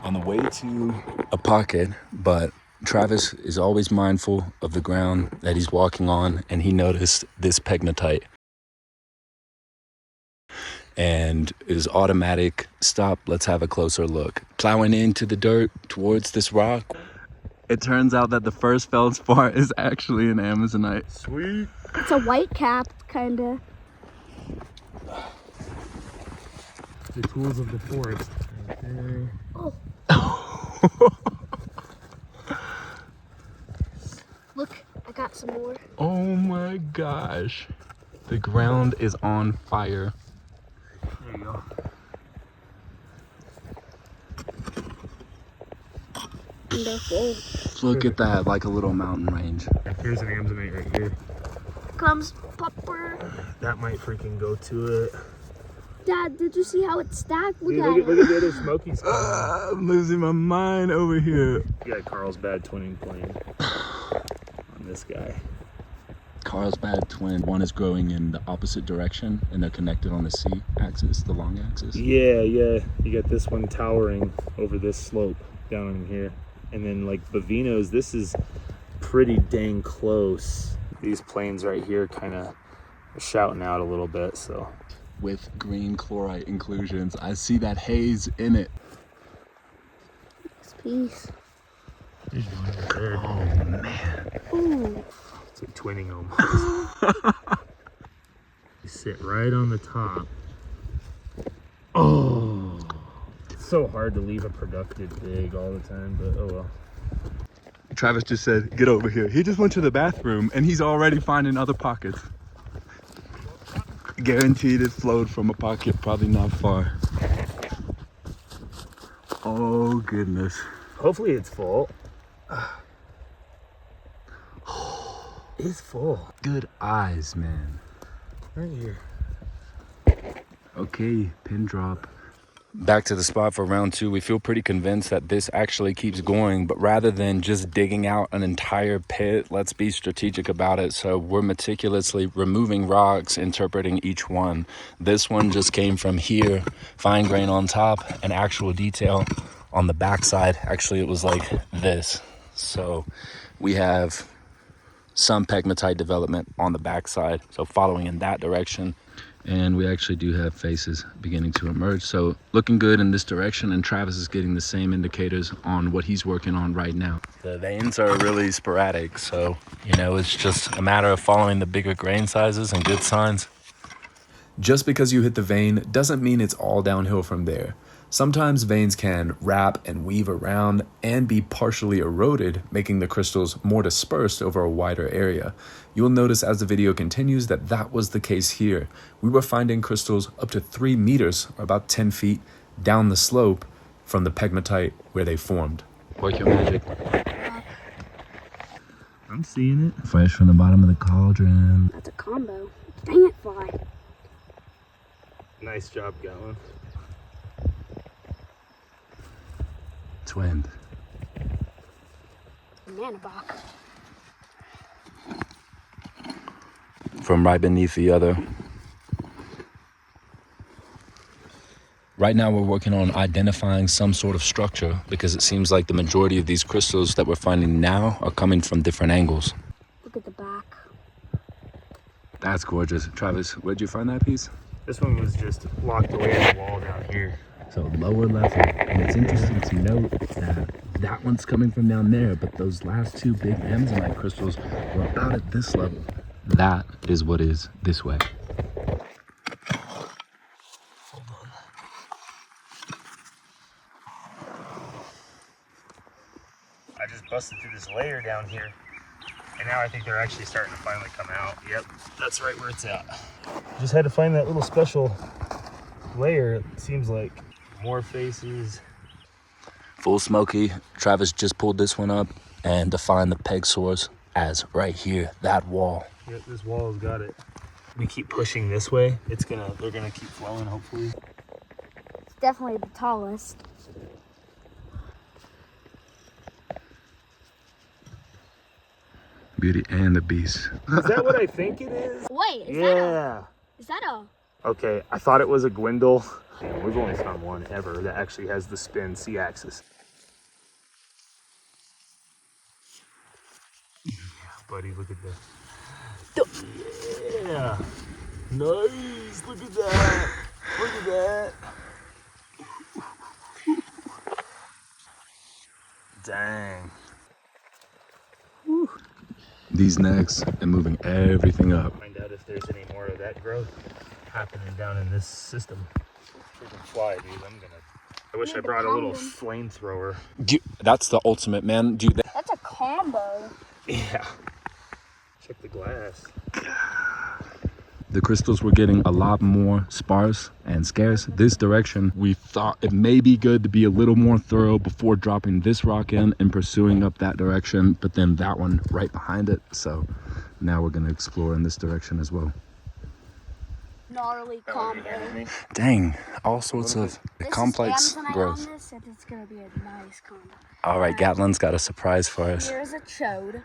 on the way to a pocket, but Travis is always mindful of the ground that he's walking on, and he noticed this pegmatite. And his automatic stop, let's have a closer look. Plowing into the dirt towards this rock. It turns out that the first feldspar is actually an Amazonite. Sweet. It's a white cap, kinda. The tools of the forest. Okay. Oh. Look, I got some more. Oh my gosh. The ground is on fire. There you go. Wonderful. Look at that, like a little mountain range. Here's an Amazonite right here. Comes Pupper. That might freaking go to it. Dad, did you see how it's stacked? Look Dude, at it. look at the other Smokies. I'm losing my mind over here. You got Carl's bad twinning plane on this guy. Carlsbad twin. One is growing in the opposite direction, and they're connected on the C axis, the long axis. Yeah. You got this one towering over this slope down in here. And then like Bavino's, this is pretty dang close. These planes right here kind of are shouting out a little bit, so. With green chlorite inclusions. I see that haze in it. This piece. There's one right there. Oh man. Ooh. It's like twinning almost. You sit right on the top. Oh. It's so hard to leave a productive dig all the time, but oh well. Travis just said, get over here. He just went to the bathroom and he's already finding other pockets. Guaranteed it flowed from a pocket, probably not far. Oh goodness. Hopefully it's full. It's full. Good eyes, man. Right here. Okay, pin drop. Back to the spot for round two. We feel pretty convinced that this actually keeps going, but rather than just digging out an entire pit, let's be strategic about it. So we're meticulously removing rocks, interpreting each one. This one just came from here, fine grain on top, and actual detail on the backside. Actually, it was like this. So we have some pegmatite development on the backside, so following in that direction. And we actually do have faces beginning to emerge, so looking good in this direction, and Travis is getting the same indicators on what he's working on right now. The veins are really sporadic, so you know, it's just a matter of following the bigger grain sizes and good signs. Just because you hit the vein doesn't mean it's all downhill from there. Sometimes veins can wrap and weave around and be partially eroded, making the crystals more dispersed over a wider area. You'll notice as the video continues that was the case here. We were finding crystals up to 3 meters, or about 10 feet, down the slope from the pegmatite where they formed. Work your magic. I'm seeing it. Fresh from the bottom of the cauldron. That's a combo. Dang it, fly. Nice job, Gatlind. Twinned. Banana box. From right beneath the other. Right now we're working on identifying some sort of structure, because it seems like the majority of these crystals that we're finding now are coming from different angles. Look at the back. That's gorgeous. Travis, where'd you find that piece? This one was just locked away in the wall down here. So lower level, and it's interesting to note that one's coming from down there, but those last two big Amazonite crystals were about at this level. That is what is this way. Hold on. I just busted through this layer down here, and now I think they're actually starting to finally come out. Yep, that's right where it's at. Just had to find that little special layer, it seems like. More faces. Full Smoky. Travis just pulled this one up and defined the peg source as right here, that wall. Yep, this wall has got it. We keep pushing this way, they're gonna keep flowing, hopefully. It's definitely the tallest. Beauty and the Beast. Is that what I think it is? Wait, is that a... Okay, I thought it was a Gwendol. And we've only found one ever that actually has the spin C-axis. buddy. Look at that. Yeah. Nice. Look at that. Look at that. Dang. These necks and moving everything up. Find out if there's any more of that growth happening down in this system. Freaking fly, dude. I wish I brought a little flamethrower. That's the ultimate, man. Dude, That's a combo. Yeah. Check the glass. the crystals were getting a lot more sparse and scarce. This direction, we thought it may be good to be a little more thorough before dropping this rock in and pursuing up that direction, but then that one right behind it. So now we're gonna explore in this direction as well. Gnarly combo. Dang, all sorts of complex growth. On this, and it's gonna be a nice combo. All right, Gatlin's got a surprise for us. Here's a chode.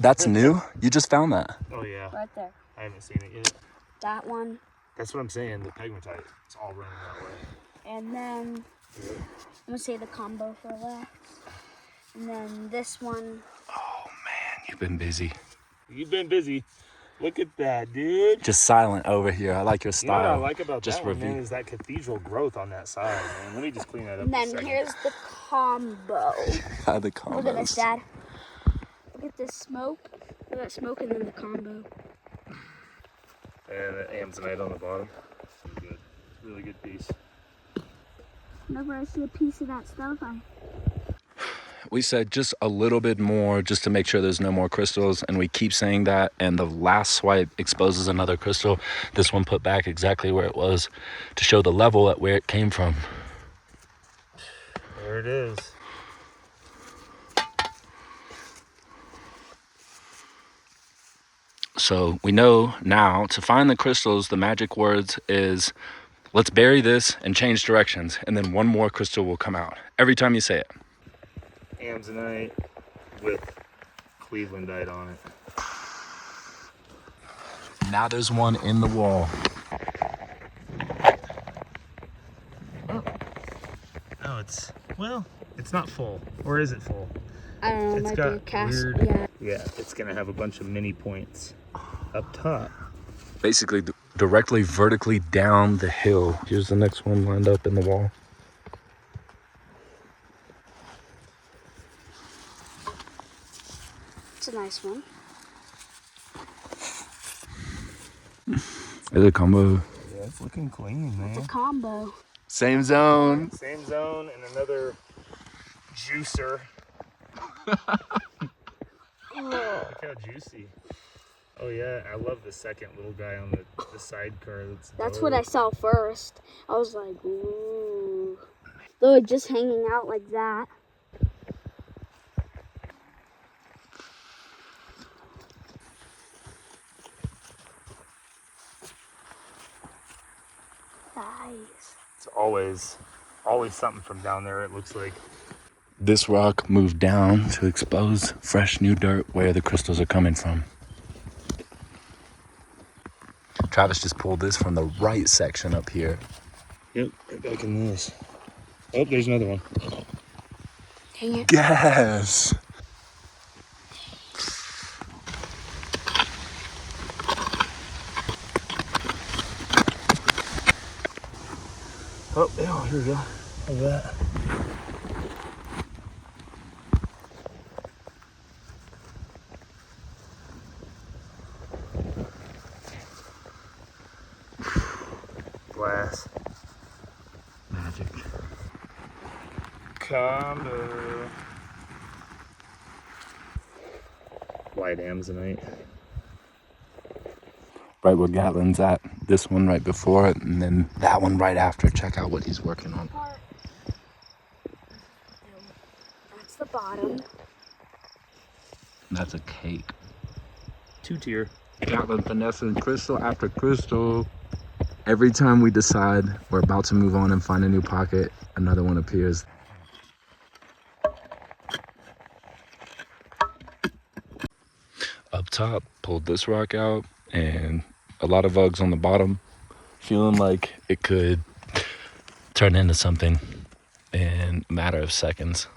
That's new? You just found that? Oh yeah. Right there. I haven't seen it yet. That one. That's what I'm saying, the pegmatite. It's all running that way. And then, I'm gonna say the combo for last. And then this one. Oh man, you've been busy. You've been busy. Look at that, dude. Just silent over here. I like your style. You know what I like about just that one, man, is that cathedral growth on that side, man. Let me just clean that up. And then here's the combo. The combos. Look at this, Dad. Look at this smoke. Look at that smoke and then the combo. And the amazonite on the bottom. So good. Really good piece. Whenever I see a piece of that stuff, We said just a little bit more just to make sure there's no more crystals, and we keep saying that, and the last swipe exposes another crystal. This one put back exactly where it was to show the level at where it came from. There it is. So we know now to find the crystals, the magic words is let's bury this and change directions, and then one more crystal will come out every time you say it. Amazonite with Clevelandite on it. Now there's one in the wall. No, it's not full. Or is it full? I don't know, it It's might got be a cast. weird- Yeah. Yeah, it's gonna have a bunch of mini points up top. Basically directly vertically down the hill. Here's the next one lined up in the wall. It's a nice one. Is it a combo? Yeah, it's looking clean, man. It's a combo. Same zone. Same zone and another juicer. Look how juicy. Oh yeah, I love the second little guy on the sidecar. That's what I saw first. I was like, ooh. Though just hanging out like that. Nice. It's always something from down there, it looks like. This rock moved down to expose fresh new dirt where the crystals are coming from. Travis just pulled this from the right section up here. Yep, right back in this. Oh, there's another one. Dang it. Yes. Oh, yeah, here we go. Look at that. Glass. Magic. Combo. White amazonite. Right where Gatlin's at. This one right before it, and then that one right after. Check out what he's working on. That's the bottom. That's a cake. 2-tier. Gatlin finessing crystal after crystal. Every time we decide we're about to move on and find a new pocket, another one appears. Up top, pulled this rock out, and a lot of vugs on the bottom, feeling like it could turn into something in a matter of seconds.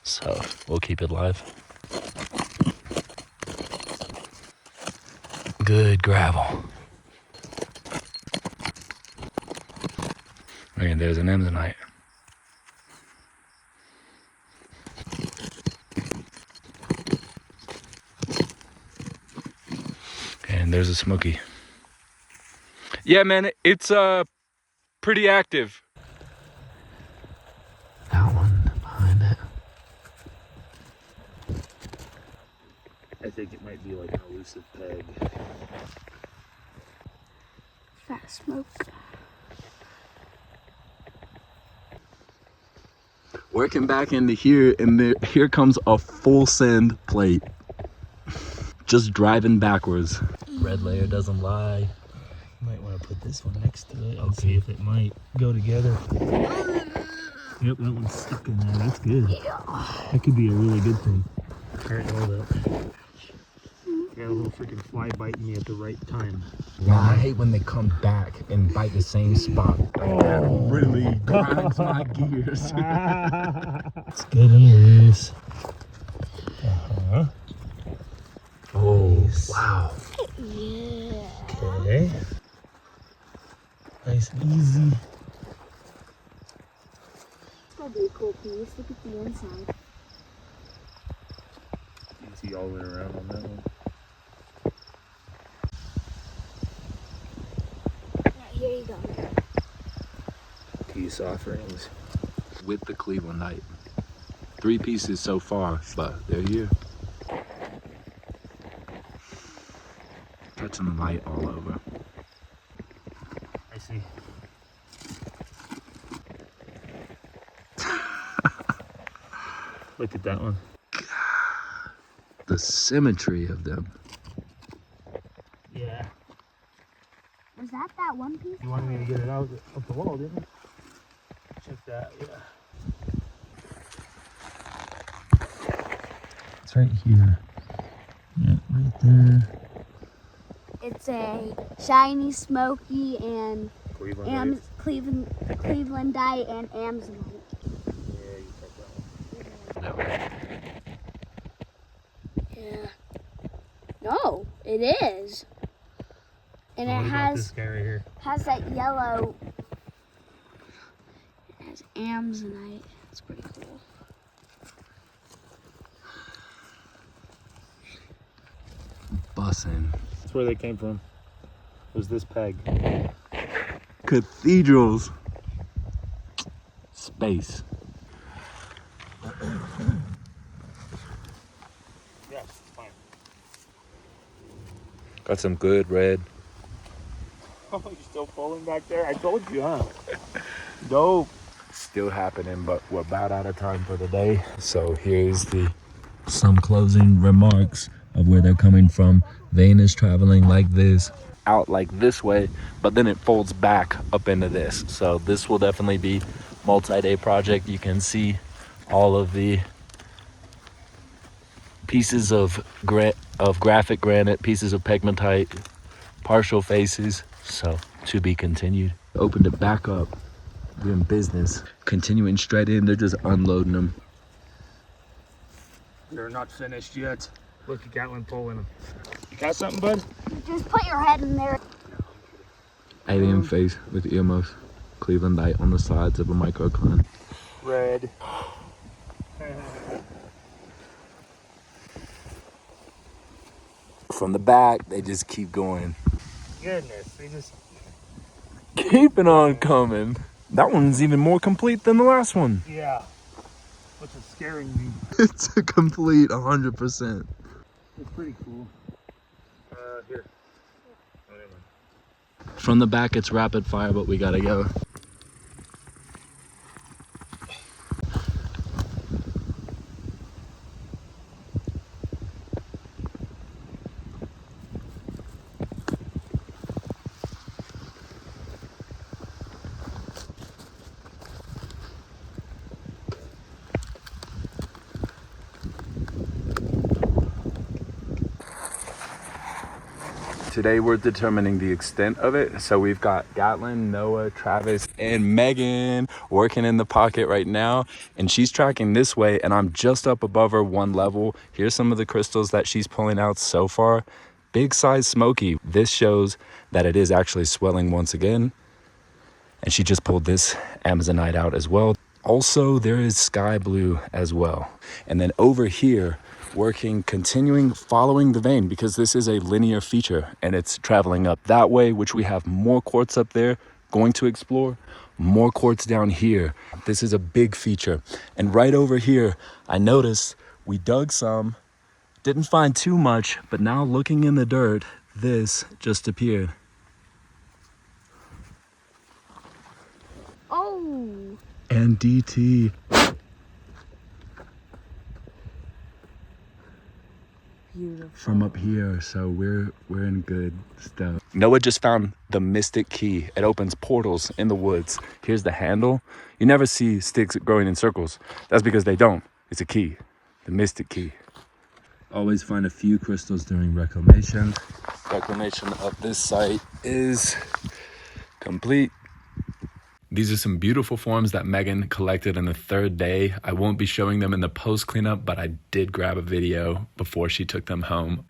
So we'll keep it live. Good gravel. And there's an Amazonite. And there's a Smoky. Yeah, man, it's pretty active. That one behind it. I think it might be like an elusive peg. Fat smoke. Working back into here, and here comes a full send plate. Just driving backwards. Red layer doesn't lie. You might want to put this one next to it and see if it might go together. Yep, that one's stuck in there. That's good. That could be a really good thing. Alright, hold up. Got a little freaking fly biting me at the right time. Wow, I hate when they come back and bite the same spot. That really grinds my gears. It's good and loose. Uh-huh. Oh, Nice. wow. Yeah. Okay. Nice and easy. That'd be a cool piece. Look at the inside. You can see all the way around on that one. Alright, here you go. Peace offerings. With the Clevelandite. 3 pieces so far, but they're here. Touching the light all over. I see. Look at that one. The symmetry of them. Yeah. Was that one piece? You wanted me to get it out of the wall, didn't you? Check that, yeah. It's right here. Yeah, right there. It's a shiny, smoky, and Cleveland. Clevelandite and Amazonite. Yeah, you check that one. Yeah. No, it is. And What it about this has guy right here? that yellow. It has Amazonite. It's pretty cool. Bussin'. That's where they came from. Was this peg? Cathedrals. Space. Yeah, it's fine. Got some good red. Oh, you're still pulling back there? I told you, huh? Dope. Still happening, but we're about out of time for the day. So here's some closing remarks of where they're coming from. Vein is traveling like this, out like this way, but then it folds back up into this. So this will definitely be multi-day project. You can see all of the pieces of graphic granite, pieces of pegmatite, partial faces. So to be continued. Opened it back up. We're in business. Continuing straight in, they're just unloading them. They're not finished yet. Look at Gatlind pulling them. You got something, bud? Just put your head in there. Alien face with earmuffs. Clevelandite on the sides of a microcline. Red. From the back, they just keep going. Goodness, they just... Keeping on coming. That one's even more complete than the last one. Yeah. Which is scaring me. It's a complete 100%. It's pretty cool. Here. Oh, never mind. From the back, it's rapid fire, but we gotta go. Today we're determining the extent of it. So we've got Gatlind, Noah, Travis, and Megan working in the pocket right now. And she's tracking this way and I'm just up above her one level. Here's some of the crystals that she's pulling out so far. Big size Smoky. This shows that it is actually swelling once again. And she just pulled this Amazonite out as well. Also, there is sky blue as well. And then over here, working, continuing, following the vein, because this is a linear feature and it's traveling up that way, which we have more quartz up there going to explore, more quartz down here. This is a big feature. And right over here, I noticed we dug some, didn't find too much, but now looking in the dirt, this just appeared. Oh. And DT. Beautiful. From up here, so we're in good stuff. Noah just found the mystic key. It opens portals in the woods. Here's the handle. You never see sticks growing in circles. That's because they don't. It's a key, the mystic key. Always find a few crystals during reclamation. Reclamation of this site is complete. These are some beautiful forms that Megan collected in the third day. I won't be showing them in the post cleanup, but I did grab a video before she took them home.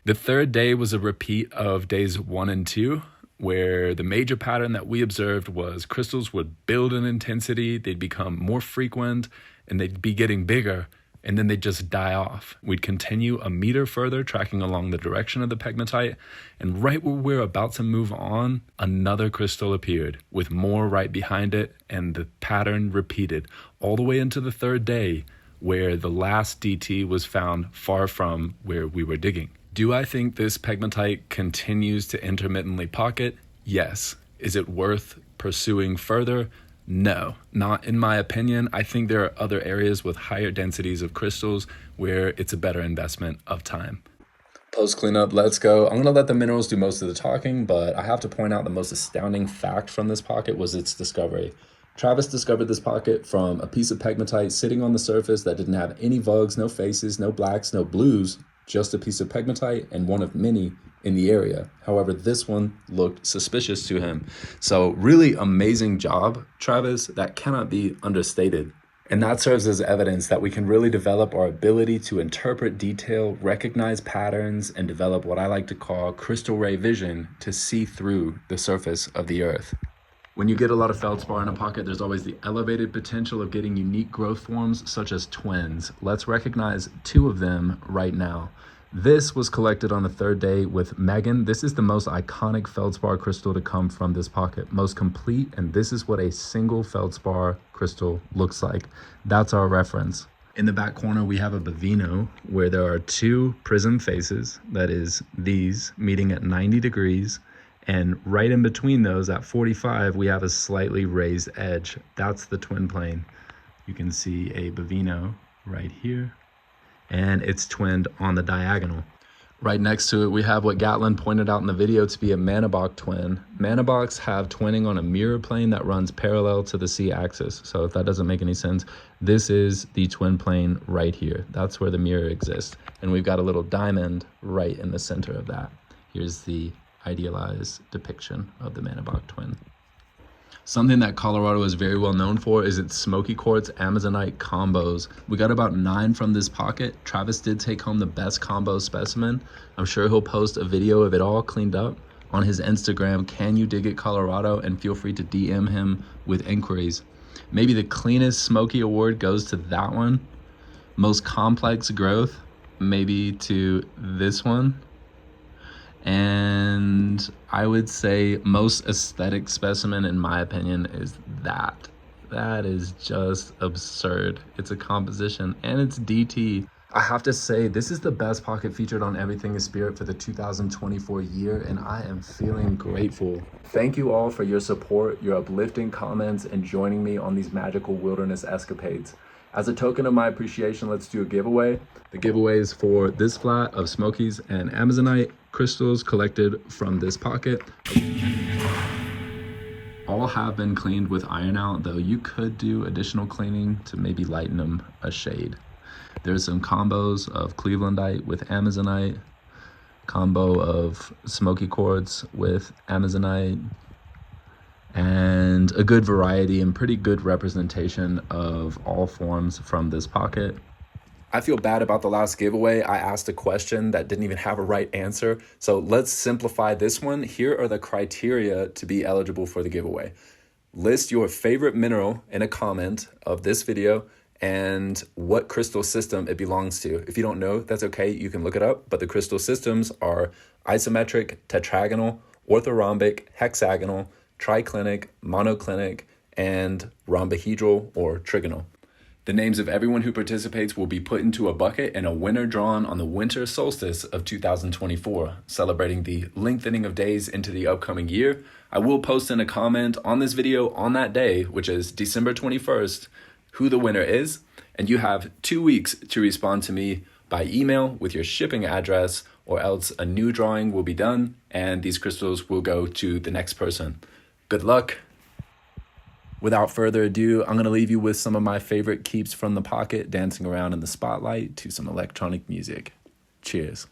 The third day was a repeat of days 1 and 2, where the major pattern that we observed was crystals would build in intensity, they'd become more frequent, and they'd be getting bigger, and then they'd just die off. We'd continue a meter further, tracking along the direction of the pegmatite, and right where we're about to move on, another crystal appeared, with more right behind it, and the pattern repeated, all the way into the third day, where the last DT was found far from where we were digging. Do I think this pegmatite continues to intermittently pocket? Yes. Is it worth pursuing further? No, not in my opinion. I think there are other areas with higher densities of crystals where it's a better investment of time. Post cleanup, let's go. I'm gonna let the minerals do most of the talking, but I have to point out the most astounding fact from this pocket was its discovery. Travis discovered this pocket from a piece of pegmatite sitting on the surface that didn't have any vugs, no faces, no blacks, no blues, just a piece of pegmatite and one of many in the area. However, this one looked suspicious to him. So really amazing job, Travis. That cannot be understated. And that serves as evidence that we can really develop our ability to interpret detail, recognize patterns, and develop what I like to call crystal ray vision to see through the surface of the earth. When you get a lot of feldspar in a pocket, there's always the elevated potential of getting unique growth forms such as twins. Let's recognize 2 of them right now. This was collected on the third day with Megan. This is the most iconic feldspar crystal to come from this pocket, most complete, and this is what a single feldspar crystal looks like. That's our reference. In the back corner, we have a Bavino where there are 2 prism faces, that is these, meeting at 90 degrees. And right in between those at 45, we have a slightly raised edge. That's the twin plane. You can see a Bavino right here, and it's twinned on the diagonal. Right next to it, we have what Gatlind pointed out in the video to be a Manabok twin. Manaboks have twinning on a mirror plane that runs parallel to the C-axis. So if that doesn't make any sense, this is the twin plane right here. That's where the mirror exists. And we've got a little diamond right in the center of that. Here's the idealized depiction of the Manabok twin. Something that Colorado is very well known for is its Smoky Quartz Amazonite combos. We got about 9 from this pocket. Travis did take home the best combo specimen. I'm sure he'll post a video of it all cleaned up on his Instagram, Can You Dig It Colorado, and feel free to DM him with inquiries. Maybe the cleanest Smoky award goes to that one. Most complex growth, maybe to this one. And I would say most aesthetic specimen, in my opinion, is that. That is just absurd. It's a composition and it's DT. I have to say, this is the best pocket featured on Everything is Spirit for the 2024 year, and I am feeling grateful. Thank you all for your support, your uplifting comments, and joining me on these magical wilderness escapades. As a token of my appreciation, let's do a giveaway. The giveaway is for this flat of Smokies and Amazonite crystals collected from this pocket. All have been cleaned with iron out, though you could do additional cleaning to maybe lighten them a shade. There's some combos of Clevelandite with Amazonite, combo of Smoky Quartz with Amazonite, and a good variety and pretty good representation of all forms from this pocket. I feel bad about the last giveaway. I asked a question that didn't even have a right answer. So let's simplify this one. Here are the criteria to be eligible for the giveaway. List your favorite mineral in a comment of this video and what crystal system it belongs to. If you don't know, that's okay. You can look it up. But the crystal systems are isometric, tetragonal, orthorhombic, hexagonal, triclinic, monoclinic, and rhombohedral or trigonal. The names of everyone who participates will be put into a bucket and a winner drawn on the winter solstice of 2024, celebrating the lengthening of days into the upcoming year. I will post in a comment on this video on that day, which is December 21st, who the winner is, and you have 2 weeks to respond to me by email with your shipping address, or else a new drawing will be done and these crystals will go to the next person. Good luck. Without further ado, I'm going to leave you with some of my favorite keeps from the pocket, dancing around in the spotlight to some electronic music. Cheers.